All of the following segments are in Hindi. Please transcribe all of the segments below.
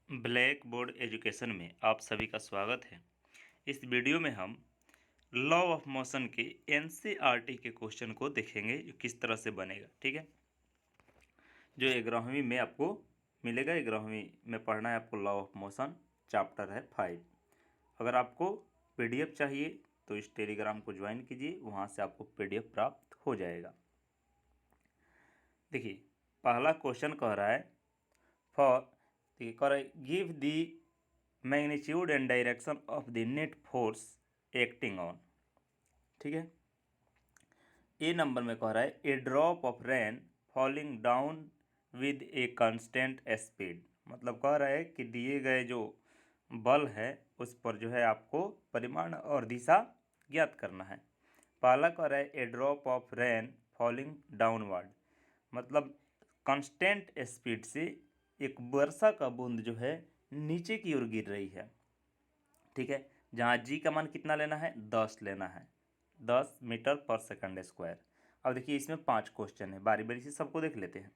ब्लैक बोर्ड एजुकेशन में आप सभी का स्वागत है। इस वीडियो में हम लॉ ऑफ मोशन के एनसीईआरटी के क्वेश्चन को देखेंगे जो किस तरह से बनेगा। ठीक है, जो 11वीं में आपको मिलेगा। 11वीं में पढ़ना है आपको लॉ ऑफ मोशन, चैप्टर है 5। अगर आपको पीडीएफ चाहिए तो इस टेलीग्राम को ज्वाइन कीजिए, वहाँ से आपको पीडीएफ प्राप्त हो जाएगा। देखिए, पहला क्वेश्चन कह रहा है for give the magnitude and direction of the net force acting on. ठीक है, ए नंबर में कह रहा है a drop of rain falling down with a constant speed. मतलब कह रहा है कि दिए गए जो बल है उस पर जो है आपको परिमाण और दिशा ज्ञात करना है। पहला कह रहा है a drop of rain falling downward, मतलब कांस्टेंट स्पीड से एक वर्षा का बूंद जो है नीचे की ओर गिर रही है। ठीक है, जहाँ जी का मान कितना लेना है, 10 लेना है, 10 मीटर पर सेकंड स्क्वायर। अब देखिए इसमें 5 क्वेश्चन है, बारी बारी से सबको देख लेते हैं।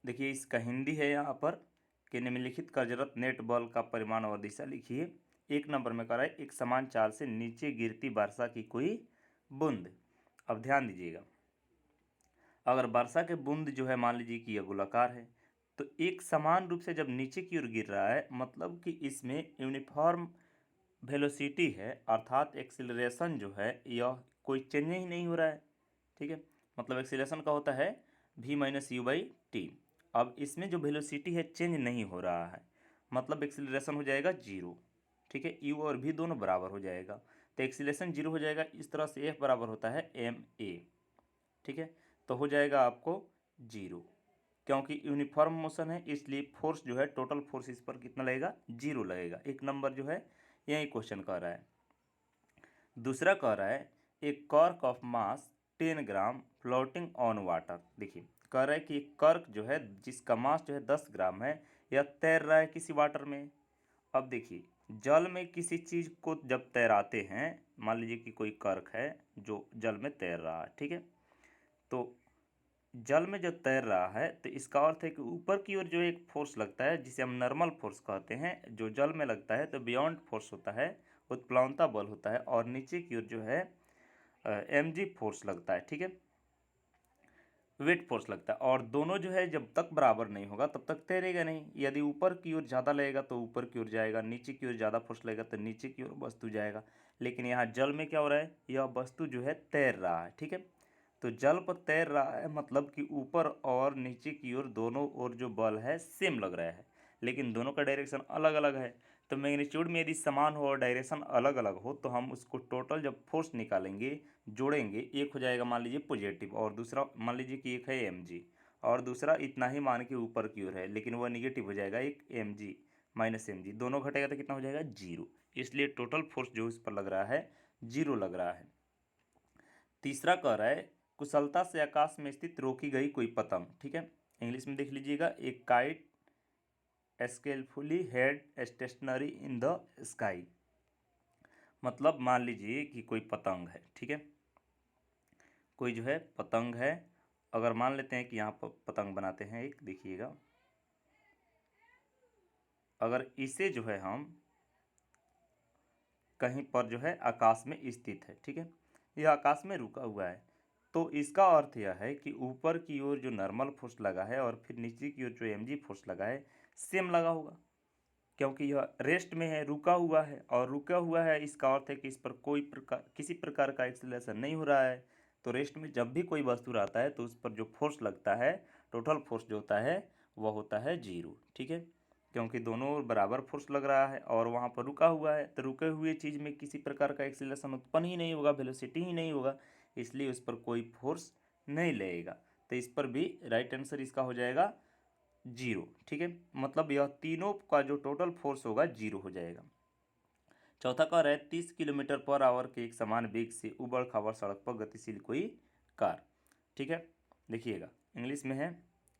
देखिए इसका हिंदी है यहाँ पर कि निम्नलिखित कार्यरत नेट बल का परिमाण और दिशा लिखिए। एक नंबर में कह रहा है एक समान चाल से नीचे गिरती वर्षा की कोई बूंद। अब ध्यान दीजिएगा, अगर वर्षा के बूंद जो है मान लीजिए कि यह गोलाकार है तो एक समान रूप से जब नीचे की ओर गिर रहा है मतलब कि इसमें यूनिफॉर्म वेलोसिटी है, अर्थात एक्सीलरेशन जो है यह कोई चेंज ही नहीं हो रहा है। ठीक है, मतलब एक्सीलरेशन का होता है v minus you by T. अब इसमें जो वेलोसिटी है चेंज नहीं हो रहा है, मतलब एक्सीलरेशन हो जाएगा जीरो। ठीक है, u और v दोनों बराबर हो जाएगा तो एक्सीलरेशन जीरो हो जाएगा। इस तरह से f बराबर होता है ma। ठीक है, तो हो जाएगा आपको जीरो, क्योंकि यूनिफॉर्म मोशन है इसलिए फोर्स जो है टोटल फोर्स इस पर कितना लगेगा, जीरो लगेगा। एक नंबर जो है यही क्वेश्चन कह रहा है। दूसरा कह रहा है एक कर्क of mass 10 gram floating on water. देखिए कह रहा है कि एक कर्क जो है जिसका मास जो है 10 ग्राम है, यह तैर रहा है किसी वाटर में। अब देखिए जल में किसी चीज़ को जब तैराते हैं, मान लीजिए कि कोई कर्क है जो जल में तैर रहा है। ठीक है, तो जल में जब तैर रहा है तो इसका अर्थ है कि ऊपर की ओर जो एक फोर्स लगता है जिसे हम नॉर्मल फोर्स कहते हैं, जो जल में लगता है तो बियॉन्ड फोर्स होता है, उत्प्लावनता बल होता है, और नीचे की ओर जो है mg फोर्स लगता है। ठीक है, वेट फोर्स लगता है, और दोनों जो है जब तक बराबर नहीं होगा तब तक तैरेगा नहीं। यदि ऊपर की ओर ज़्यादा लगेगा तो ऊपर की ओर जाएगा, नीचे की ओर ज़्यादा फोर्स लगेगा तो नीचे की ओर वस्तु जाएगा। लेकिन यहाँ जल में क्या हो रहा है, यह वस्तु जो है तैर रहा है। ठीक है, तो जल पर तैर रहा है मतलब कि ऊपर और नीचे की ओर दोनों ओर जो बल है सेम लग रहा है, लेकिन दोनों का डायरेक्शन अलग अलग है। तो मैग्नीट्यूड में यदि समान हो और डायरेक्शन अलग अलग हो तो हम उसको टोटल जब फोर्स निकालेंगे जोड़ेंगे, एक हो जाएगा मान लीजिए पॉजिटिव और दूसरा मान लीजिए कि एक है mg और दूसरा इतना ही मान के ऊपर की ओर है लेकिन वह निगेटिव हो जाएगा, एक mg माइनस mg, दोनों घटेगा तो कितना हो जाएगा, जीरो। इसलिए टोटल फोर्स जो इस पर लग रहा है जीरो लग रहा है। तीसरा कह रहा है कुशलता से आकाश में स्थित रोकी गई कोई पतंग। ठीक है, इंग्लिश में देख लीजिएगा, एक kite skilfully held stationary in the sky. मतलब मान लीजिए कि कोई पतंग है। ठीक है, कोई जो है पतंग है, अगर मान लेते हैं कि यहाँ पर पतंग बनाते हैं एक, देखिएगा अगर इसे जो है हम कहीं पर जो है आकाश में स्थित है, ठीक है, यह आकाश में रुका हुआ है, तो इसका अर्थ यह है कि ऊपर की ओर जो नॉर्मल फोर्स लगा है और फिर नीचे की ओर जो mg फोर्स लगा है सेम लगा होगा, क्योंकि यह रेस्ट में है, रुका हुआ है, और रुका हुआ है इसका अर्थ है कि इस पर किसी प्रकार का एक्सीलरेशन नहीं हो रहा है। तो रेस्ट में जब भी कोई वस्तु रहता है तो उस पर जो फोर्स लगता है, टोटल फोर्स जो होता है वह होता है जीरो। ठीक है, क्योंकि दोनों ओर बराबर फोर्स लग रहा है और वहाँ पर रुका हुआ है, तो रुके हुए चीज़ में किसी प्रकार का एक्सीलरेशन उत्पन्न ही नहीं होगा, वेलोसिटी ही नहीं होगा, इसलिए उस पर कोई फोर्स नहीं लगेगा। तो इस पर भी राइट आंसर इसका हो जाएगा जीरो। ठीक है, मतलब यह तीनों का जो टोटल फोर्स होगा जीरो हो जाएगा। चौथा कह रहा है 30 किलोमीटर पर आवर के एक समान वेग से उबड़ खाबड़ सड़क पर गतिशील कोई कार। ठीक है, देखिएगा इंग्लिश में है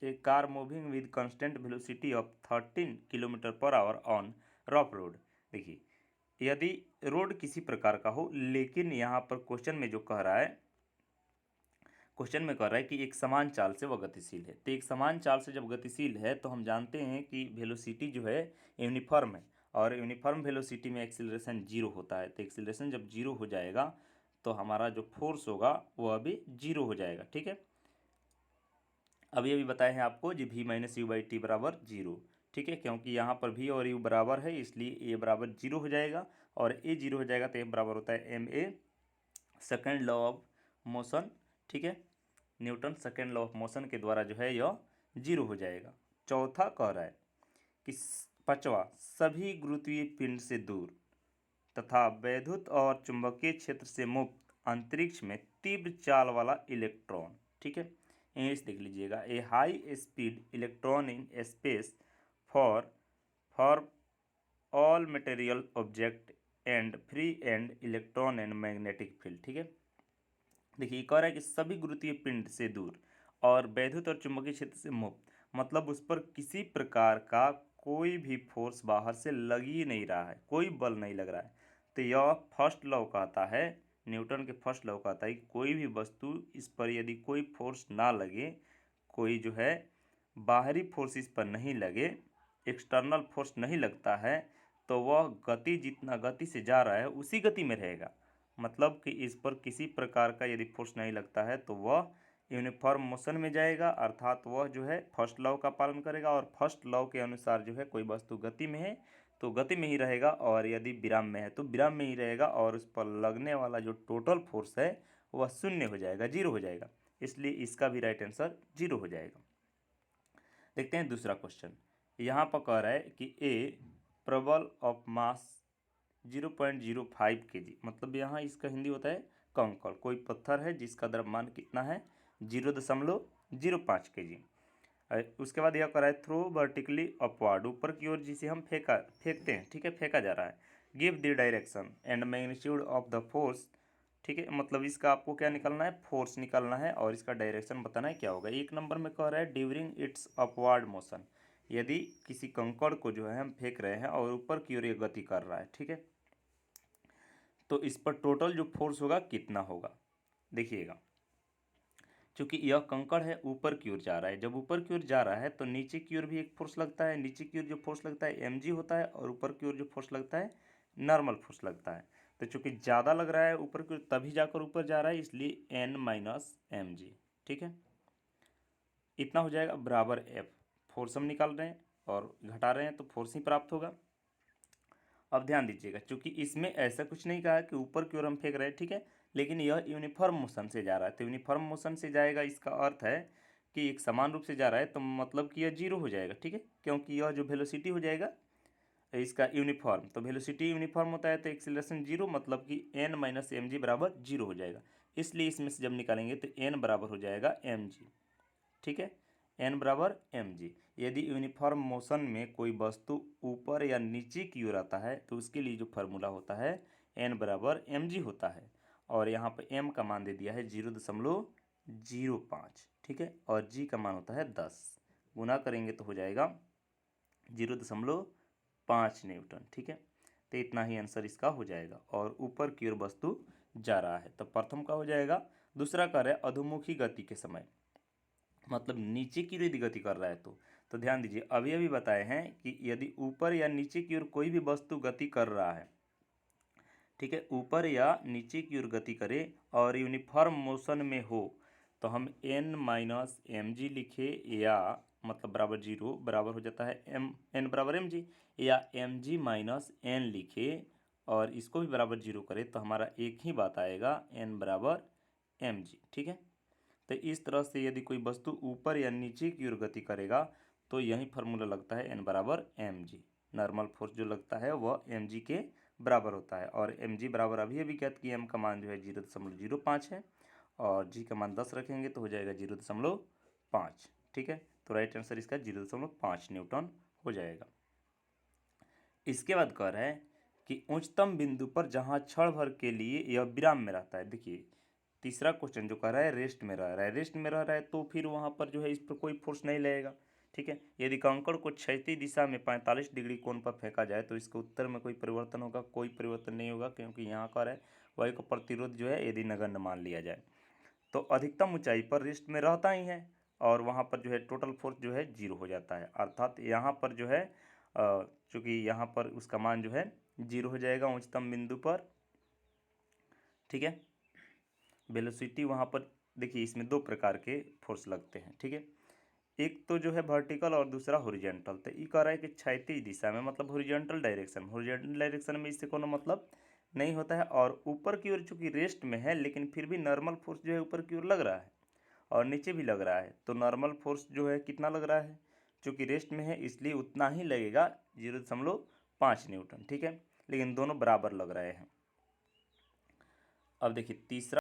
a car moving with constant velocity of 13 kilometre per hour on rough road. देखिए यदि रोड किसी प्रकार का हो, लेकिन यहाँ पर क्वेश्चन में जो कह रहा है, क्वेश्चन में कह रहा है कि एक समान चाल से वह गतिशील है। तो एक समान चाल से जब गतिशील है तो हम जानते हैं कि वेलोसिटी जो है यूनिफॉर्म है, और यूनिफॉर्म वेलोसिटी में एक्सीलरेशन जीरो होता है। तो एक्सीलरेशन जब जीरो हो जाएगा तो हमारा जो फोर्स होगा वह भी जीरो हो जाएगा। ठीक है, अभी अभी बताए हैं आपको जी v minus you by T बराबर जीरो। ठीक है, क्योंकि यहाँ पर v और u बराबर है इसलिए a बराबर जीरो हो जाएगा, और a जीरो हो जाएगा तो f बराबर होता है ma, second law of motion. ठीक है, Newton second law of motion के द्वारा जो है यह जीरो हो जाएगा। चौथा कह रहा है कि पांचवा, सभी गुरुत्वीय पिंड से दूर तथा वैद्युत और चुंबकीय क्षेत्र से मुक्त अंतरिक्ष में तीव्र चाल वाला इलेक्ट्रॉन। ठीक है, इंग्लिश देख लीजिएगा, a high speed electron in space for for all material object and free and electron and magnetic field. ठीक है, देखिए कह रहा है कि सभी गुरुत्वीय पिंड से दूर और वैद्युत और चुंबकीय क्षेत्र से मुक्त, मतलब उस पर किसी प्रकार का कोई भी फोर्स बाहर से लग ही नहीं रहा है, कोई बल नहीं लग रहा है। तो यह फर्स्ट लॉ कहता है, न्यूटन के फर्स्ट लॉ कहता है कि कोई भी वस्तु इस पर यदि कोई फोर्स ना लगे, कोई जो है बाहरी फोर्स इस पर नहीं लगे, एक्सटर्नल फोर्स नहीं लगता है, तो वह गति जितना गति से जा रहा है उसी गति में रहेगा। मतलब कि इस पर किसी प्रकार का यदि फोर्स नहीं लगता है तो वह यूनिफॉर्म मोशन में जाएगा, अर्थात वह जो है फर्स्ट लॉ का पालन करेगा, और फर्स्ट लॉ के अनुसार जो है कोई वस्तु गति में है तो गति में ही रहेगा, और यदि विराम में है तो विराम में ही रहेगा, और उस पर लगने वाला जो टोटल फोर्स है वह शून्य हो जाएगा, जीरो हो जाएगा। इसलिए इसका भी राइट आंसर जीरो हो जाएगा। देखते हैं दूसरा क्वेश्चन। यहाँ पर कह रहा है कि ए प्रबल ऑफ मास 0.05 kg, मतलब यहाँ इसका हिंदी होता है कंकड़, कोई पत्थर है जिसका द्रव्यमान कितना है 0.05 kg। उसके बाद यह कह रहा है थ्रो वर्टिकली अपवर्ड, ऊपर की ओर जिसे हम फेंकते हैं। ठीक है, फेंका जा रहा है। Give the direction and magnitude of the force. ठीक है, मतलब इसका आपको क्या निकालना है, फोर्स निकालना है, और इसका डायरेक्शन बताना है क्या होगा। एक नंबर में कह रहा है ड्यूरिंग इट्स अपवर्ड मोशन, यदि किसी कंकड़ को जो है हम फेंक रहे हैं और ऊपर की ओर ये गति कर रहा है। ठीक है, तो इस पर टोटल जो फोर्स होगा कितना होगा, देखिएगा। क्योंकि यह कंकड़ है ऊपर की ओर जा रहा है, जब ऊपर की ओर जा रहा है तो नीचे की ओर भी एक फोर्स लगता है, नीचे की ओर जो फोर्स लगता है mg होता है, और ऊपर की ओर जो फोर्स लगता है नॉर्मल फोर्स लगता है। तो चूंकि ज़्यादा लग रहा है ऊपर की ओर तभी जाकर ऊपर जा रहा है, इसलिए n माइनस एम जी। ठीक है, इतना हो जाएगा बराबर f। फोर्स हम निकाल रहे हैं और घटा रहे हैं तो फोर्स ही प्राप्त होगा। अब ध्यान दीजिएगा, क्योंकि इसमें ऐसा कुछ नहीं कहा कि ऊपर की ओर हम फेंक रहे हैं। ठीक है, लेकिन यह यूनिफॉर्म मोशन से जा रहा है, तो यूनिफॉर्म मोशन से जाएगा, इसका अर्थ है कि एक समान रूप से जा रहा है, तो मतलब कि यह जीरो हो जाएगा। ठीक है, क्योंकि यह जो वेलोसिटी हो जाएगा इसका यूनिफॉर्म, तो वेलोसिटी यूनिफॉर्म होता है तो एक्सीलरेशन जीरो, मतलब कि n माइनस एम जी बराबर जीरो हो जाएगा। इसलिए इसमें से जब निकालेंगे तो n बराबर हो जाएगा एम जी। ठीक है, n बराबर एम जी। यदि यूनिफॉर्म मोशन में कोई वस्तु ऊपर या नीचे की ओर आता है तो उसके लिए जो फार्मूला होता है n बराबर एम जी होता है, और यहाँ पर m का मान दे दिया है 0.05। ठीक है, और g का मान होता है 10, गुना करेंगे तो हो जाएगा 0.5 न्यूटन। ठीक है, तो इतना ही आंसर इसका हो जाएगा, और ऊपर की ओर वस्तु जा रहा है। तो प्रथम का हो जाएगा। दूसरा कार्य अधोमुखी गति के समय, मतलब नीचे की ओर यदि गति कर रहा है तो ध्यान दीजिए, अभी अभी बताए हैं कि यदि ऊपर या नीचे की ओर कोई भी वस्तु गति कर रहा है, ठीक है, ऊपर या नीचे की ओर गति करे और यूनिफॉर्म मोशन में हो, तो हम n माइनस एम जी लिखे, या मतलब बराबर जीरो बराबर हो जाता है n बराबर एम जी, या एम जी माइनस एन लिखे और इसको भी बराबर जीरो करे, तो हमारा एक ही बात आएगा n बराबर एम जी। ठीक है, तो इस तरह से यदि कोई वस्तु ऊपर या नीचे की ओर गति करेगा तो यही फार्मूला लगता है n बराबर एम जी। नॉर्मल फोर्स जो लगता है वह एम जी के बराबर होता है, और एम जी बराबर अभी अभी ज्ञात कि m का मान जो है 0.05 है, और g का मान 10 रखेंगे तो हो जाएगा 0.5। ठीक है, तो राइट आंसर इसका 0.5 न्यूटन हो जाएगा। इसके बाद कह रहा है कि उच्चतम बिंदु पर जहाँ क्षण भर के लिए यह विराम में रहता है। देखिए तीसरा क्वेश्चन जो कह रहा है रेस्ट में रह रहा है, रेस्ट में रह रहा है तो फिर वहाँ पर जो है इस पर कोई फोर्स नहीं लगेगा। ठीक है, यदि कंकड़ को क्षैतिज दिशा में 45 डिग्री कोण पर फेंका जाए तो इसके उत्तर में कोई परिवर्तन होगा, कोई परिवर्तन नहीं होगा, क्योंकि यहाँ कह रहा है वायु का प्रतिरोध जो है यदि नगण्य मान लिया जाए। तो अधिकतम ऊंचाई पर रेस्ट में रहता ही है और वहाँ पर जो है टोटल फोर्स जो है 0 हो जाता है। अर्थात यहाँ पर जो है चूँकि यहाँ पर उसका मान जो है 0 हो जाएगा उच्चतम बिंदु पर, ठीक है। वेलोसिटी वहाँ पर देखिए, इसमें दो प्रकार के फोर्स लगते हैं, ठीक है। एक तो जो है वर्टिकल और दूसरा हॉरिजॉन्टल। तो ये कह रहा है कि क्षैतिज दिशा में, मतलब हॉरिजॉन्टल डायरेक्शन में इससे कोनो मतलब नहीं होता है। और ऊपर की ओर चूंकि रेस्ट में है लेकिन फिर भी नॉर्मल फोर्स जो है ऊपर की ओर लग रहा है और नीचे भी लग रहा है। तो नॉर्मल फोर्स जो है कितना लग रहा है, चूँकि रेस्ट में है इसलिए उतना ही लगेगा 0.5 न्यूटन, ठीक है। लेकिन दोनों बराबर लग रहे हैं। अब देखिए तीसरा